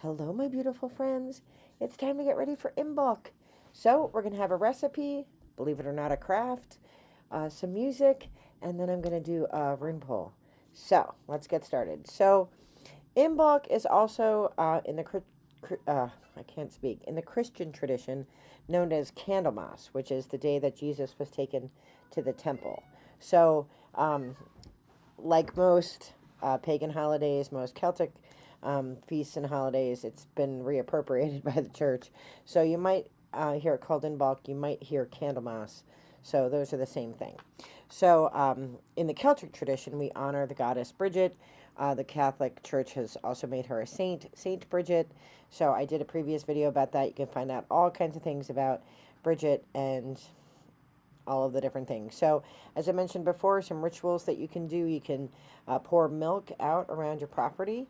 Hello, my beautiful friends. It's time to get ready for Imbolc. So, we're going to have a recipe, believe it or not, a craft, some music, and then I'm going to do a rune pull. So, let's get started. So, Imbolc is also I can't speak, in the Christian tradition known as Candlemas, which is the day that Jesus was taken to the temple. So, like most pagan holidays, most Celtic feasts and holidays, it's been reappropriated by the church. So you might hear it called Imbolc, you might hear Candlemas. So those are the same thing. So in the Celtic tradition, we honor the goddess Bridget. The Catholic Church has also made her a saint, Saint Bridget. So I did a previous video about that. You can find out all kinds of things about Bridget and all of the different things. So, as I mentioned before, some rituals that you can do. You can pour milk out around your property.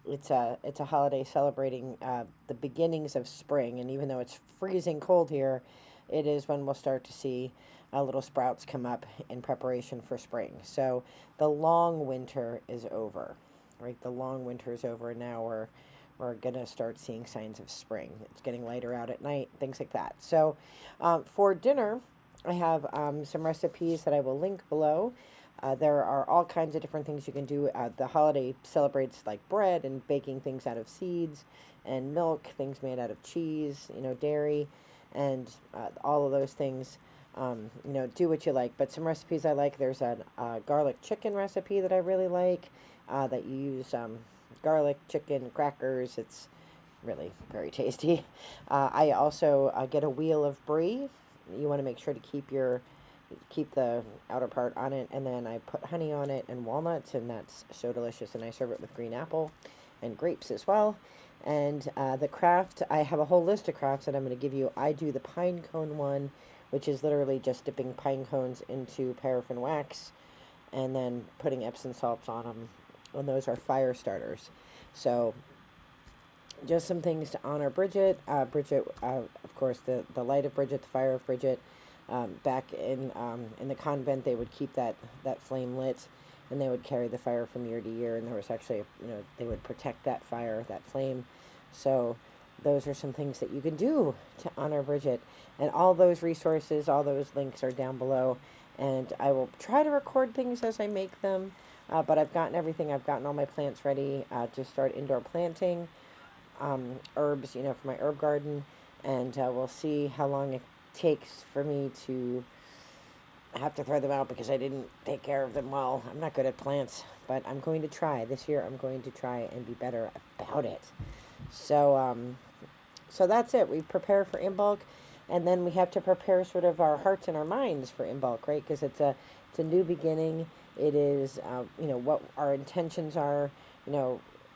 It's a holiday celebrating the beginnings of spring, and even though it's freezing cold here, it is when we'll start to see little sprouts come up in preparation for spring. So the long winter is over, right? The long winter is over, and now we're going to start seeing signs of spring. It's getting lighter out at night, things like that. So for dinner, I have some recipes that I will link below. There are all kinds of different things you can do. The holiday celebrates like bread and baking things out of seeds and milk, things made out of cheese, dairy, and all of those things. Do what you like. But some recipes I like, there's a garlic chicken recipe that I really like, that you use garlic, chicken, crackers. It's really very tasty. I also get a wheel of brie. You want to make sure to keep the outer part on it, and then I put honey on it and walnuts, and that's so delicious. And I serve it with green apple and grapes as well. And the craft, I have a whole list of crafts that I'm going to give you. I do the pine cone one, which is literally just dipping pine cones into paraffin wax and then putting Epsom salts on them. And those are fire starters. So just some things to honor Bridget. Bridget, of course, the light of Bridget, the fire of Bridget. Back in the convent, they would keep that flame lit, and they would carry the fire from year to year. And there was actually, they would protect that fire, that flame. So those are some things that you can do to honor Bridget. And all those resources, all those links are down below. And I will try to record things as I make them. But I've gotten everything. I've gotten all my plants ready to start indoor planting. Herbs, for my herb garden. And we'll see how long it takes for me to have to throw them out because I didn't take care of them well. I'm not good at plants, but I'm going to try. This year I'm going to try and be better about it. So that's it. We prepare for Imbolc, and then we have to prepare sort of our hearts and our minds for Imbolc, right? Because it's a new beginning. It is, what our intentions are,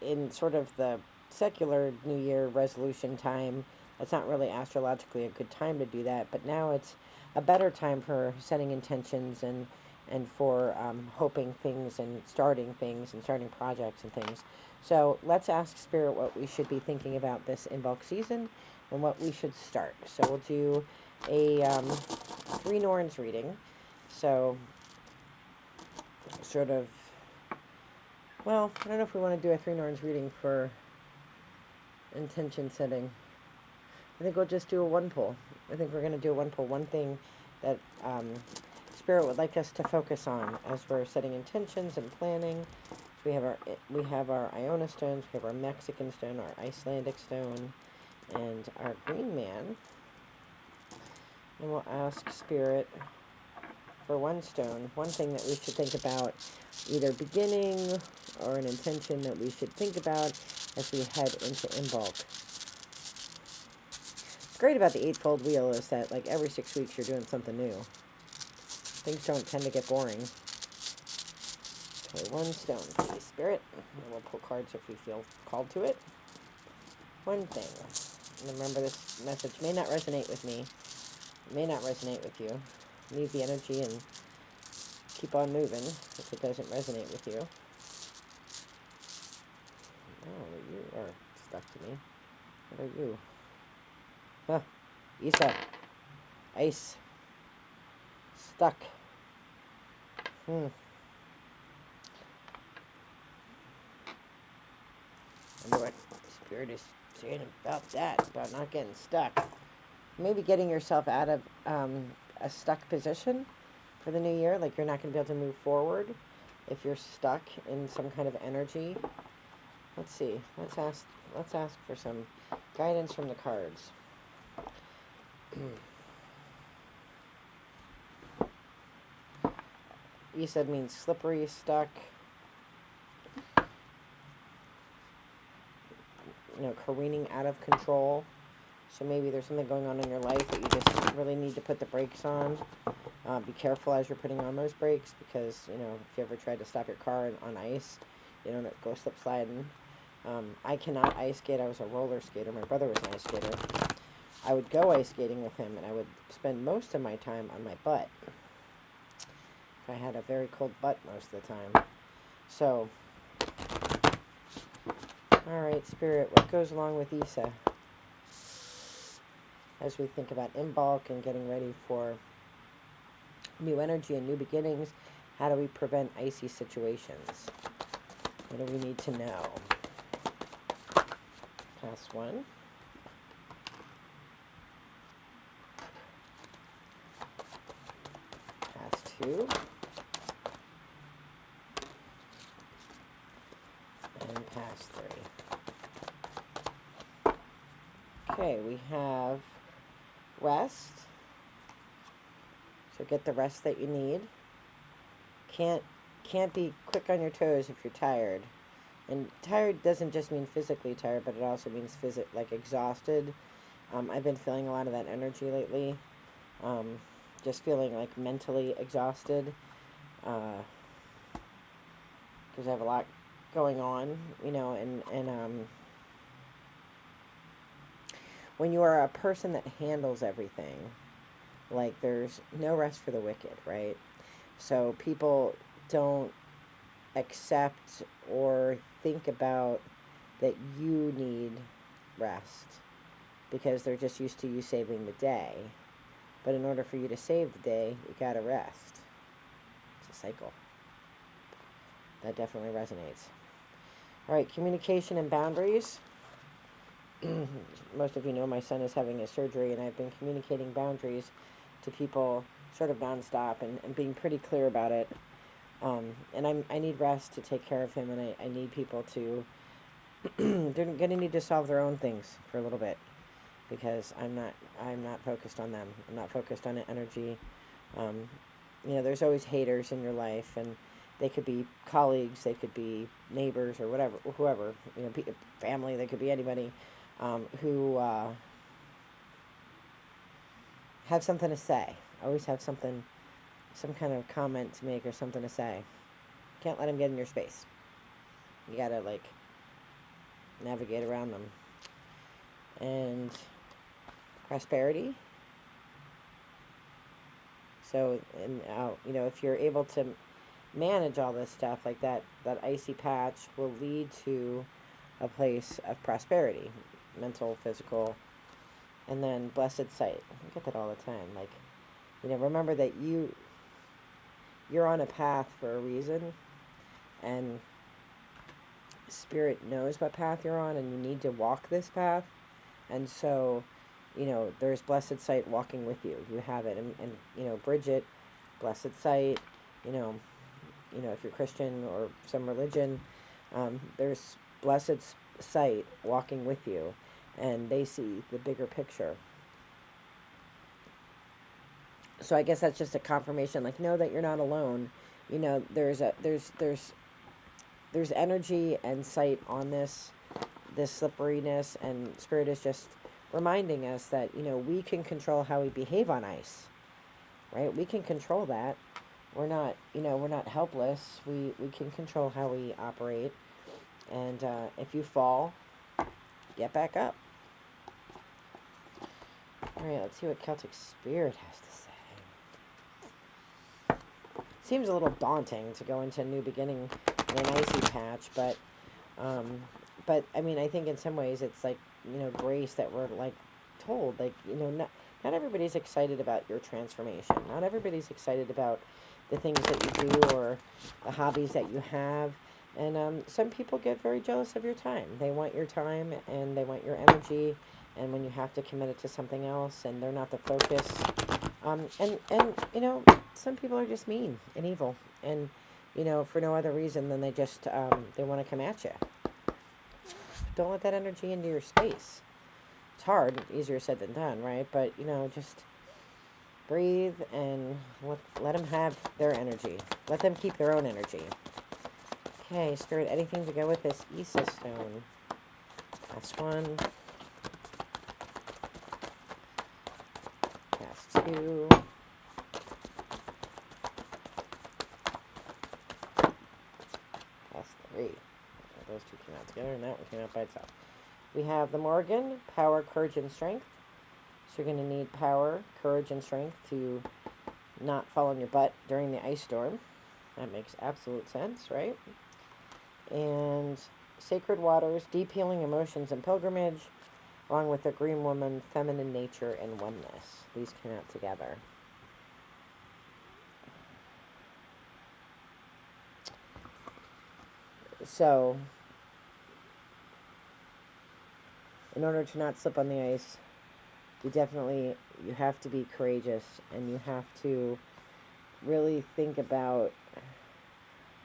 in sort of the secular New Year resolution time. It's not really astrologically a good time to do that, but now it's a better time for setting intentions and for hoping things and starting projects and things. So let's ask Spirit what we should be thinking about this Imbolc season and what we should start. So we'll do a 3 Norns reading. So sort of, well, I don't know if we want to do a 3 Norns reading for intention setting. I think we'll just do a 1 pull. I think we're going to do a 1 pull. One thing that Spirit would like us to focus on as we're setting intentions and planning. So we have our Iona stones, we have our Mexican stone, our Icelandic stone, and our green man. And we'll ask Spirit for 1 stone, one thing that we should think about, either beginning or an intention that we should think about as we head into Imbolc. What's great about the Eightfold wheel is that like every 6 weeks you're doing something new. Things don't tend to get boring. Okay, 1 stone, please, Spirit. And we'll pull cards if we feel called to it. 1 thing. And remember, this message may not resonate with me. It may not resonate with you. Leave the energy and keep on moving if it doesn't resonate with you. Oh, you are stuck to me. What are you? Huh. Isa. Ice. Stuck. I knew it. Spirit is saying about that, about not getting stuck. Maybe getting yourself out of a stuck position for the new year. Like you're not going to be able to move forward if you're stuck in some kind of energy. Let's see. Let's ask for some guidance from the cards. Isa means slippery, stuck, careening out of control. So maybe there's something going on in your life that you just really need to put the brakes on. Be careful as you're putting on those brakes, because, if you ever tried to stop your car on ice, you don't go slip sliding. I cannot ice skate. I was a roller skater. My brother was an ice skater. I would go ice skating with him, and I would spend most of my time on my butt. I had a very cold butt most of the time. So, all right, Spirit, what goes along with Isa as we think about Imbolc and getting ready for new energy and new beginnings? How do we prevent icy situations? What do we need to know? Pass one. Pass two. And pass three. Okay, we have rest. So get the rest that you need. Can't be quick on your toes if you're tired. And tired doesn't just mean physically tired, but it also means exhausted. I've been feeling a lot of that energy lately. Just feeling like mentally exhausted. Because I have a lot going on, and when you are a person that handles everything, like there's no rest for the wicked, right? So people don't accept or think about that you need rest because they're just used to you saving the day. But in order for you to save the day, you gotta rest. It's a cycle. That definitely resonates. All right, communication and boundaries. Most of you know my son is having his surgery, and I've been communicating boundaries to people sort of nonstop and being pretty clear about it. And I need rest to take care of him, and I need people to, they're going to need to solve their own things for a little bit, because I'm not focused on them. I'm not focused on energy. There's always haters in your life, and they could be colleagues, they could be neighbors or whatever, whoever, family, they could be anybody who have something to say. Always have some kind of comment to make or something to say. Can't let them get in your space. You gotta navigate around them. And prosperity. So, if you're able to manage all this stuff, like that icy patch will lead to a place of prosperity, mental, physical, and then blessed sight. I get that all the time. Remember that you're on a path for a reason, and Spirit knows what path you're on, and you need to walk this path. And so, there's blessed sight walking with you. You have it, and Bridget, blessed sight. If you're Christian or some religion, there's blessed sight walking with you, and they see the bigger picture. So I guess that's just a confirmation, know that you're not alone. There's energy and sight on this slipperiness, and Spirit is just reminding us that, we can control how we behave on ice, right? We can control that. We're not helpless. We can control how we operate. And if you fall, get back up. All right, let's see what Celtic Spirit has to say. Seems a little daunting to go into a new beginning in an icy patch, but I think in some ways it's grace that we're told, not everybody's excited about your transformation. Not everybody's excited about the things that you do or the hobbies that you have. And some people get very jealous of your time. They want your time and they want your energy. And when you have to commit it to something else and they're not the focus. And you know, some people are just mean and evil. And, you know, for no other reason than they just, they want to come at you. Don't let that energy into your space. It's hard, easier said than done, right? But, you know, just breathe and let them have their energy. Let them keep their own energy. Okay, Spirit, anything to go with this Isa stone? Last one. Last two. Last three. Those two came out together, and that one came out by itself. We have the Morgan, power, courage, and strength. So you're going to need power, courage, and strength to not fall on your butt during the ice storm. That makes absolute sense, right? And sacred waters, deep healing emotions and pilgrimage, along with the green woman, feminine nature, and oneness. These came out together. So, in order to not slip on the ice, you have to be courageous, and you have to really think about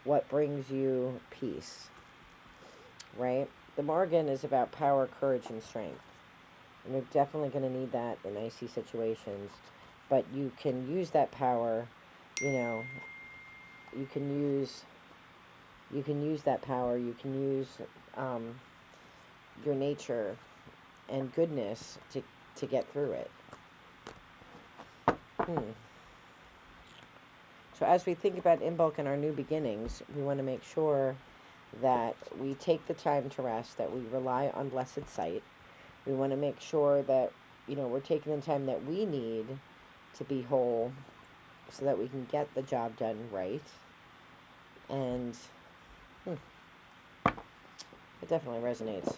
what brings you peace, right? The Morgan is about power, courage, and strength. And you're definitely going to need that in icy situations. But you can use that power, you know, you can use that power, you can use your nature and goodness to get through it. So as we think about Imbolc and our new beginnings, we want to make sure that we take the time to rest, that we rely on blessed sight. We want to make sure that, you know, we're taking the time that we need to be whole so that we can get the job done right. And it definitely resonates.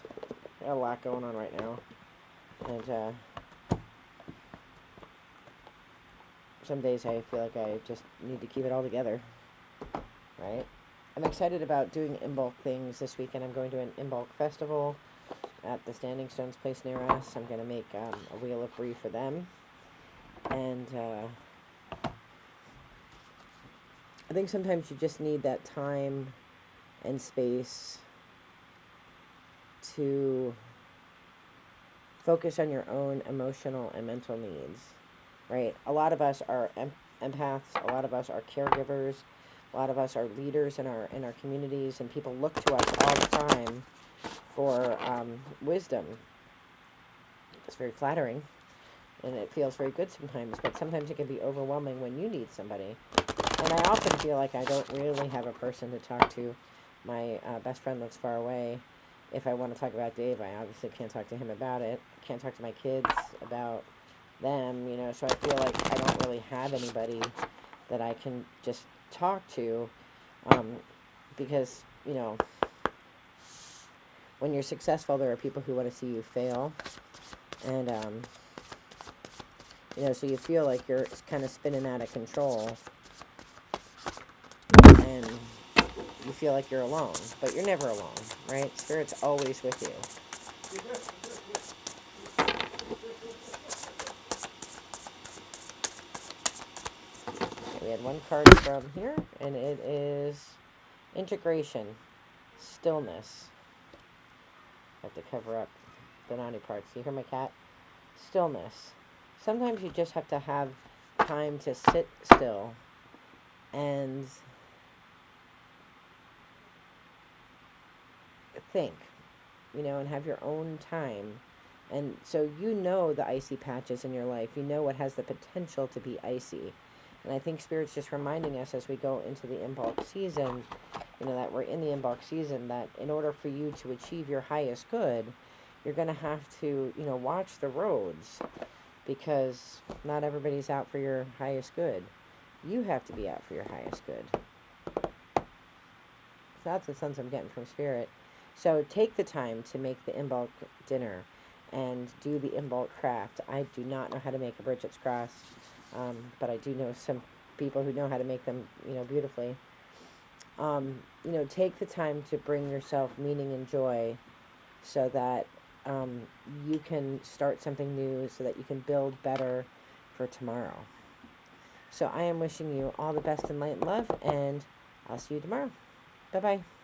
Got a lot going on right now. And some days I feel like I just need to keep it all together, right? I'm excited about doing Imbolc things this weekend. I'm going to an Imbolc festival at the Standing Stones place near us. I'm going to make a wheel of brie for them. And I think sometimes you just need that time and space to focus on your own emotional and mental needs, right? A lot of us are empaths. A lot of us are caregivers. A lot of us are leaders in our communities, and people look to us all the time for wisdom. It's very flattering, and it feels very good sometimes, but sometimes it can be overwhelming when you need somebody. And I often feel like I don't really have a person to talk to. My best friend lives far away. If I want to talk about Dave, I obviously can't talk to him about it. I can't talk to my kids about them, you know, so I feel like I don't really have anybody that I can just talk to, because, you know, when you're successful, there are people who want to see you fail, and, you know, so you feel like you're kind of spinning out of control, and you feel like you're alone, but you're never alone, right? Spirit's always with you. We had one card from here, and it is integration, stillness. I have to cover up the naughty parts. You hear my cat? Stillness. Sometimes you just have to have time to sit still and think, you know, and have your own time. And so you know the icy patches in your life. You know what has the potential to be icy. And I think Spirit's just reminding us as we go into the Imbolc season, you know, that we're in the Imbolc season, that in order for you to achieve your highest good, you're going to have to, you know, watch the roads, because not everybody's out for your highest good. You have to be out for your highest good. So that's the sense I'm getting from Spirit. So take the time to make the Imbolc dinner and do the Imbolc craft. I do not know how to make a Bridget's cross, but I do know some people who know how to make them, you know, beautifully. You know, take the time to bring yourself meaning and joy so that you can start something new, so that you can build better for tomorrow. So I am wishing you all the best in light and love, and I'll see you tomorrow. Bye-bye.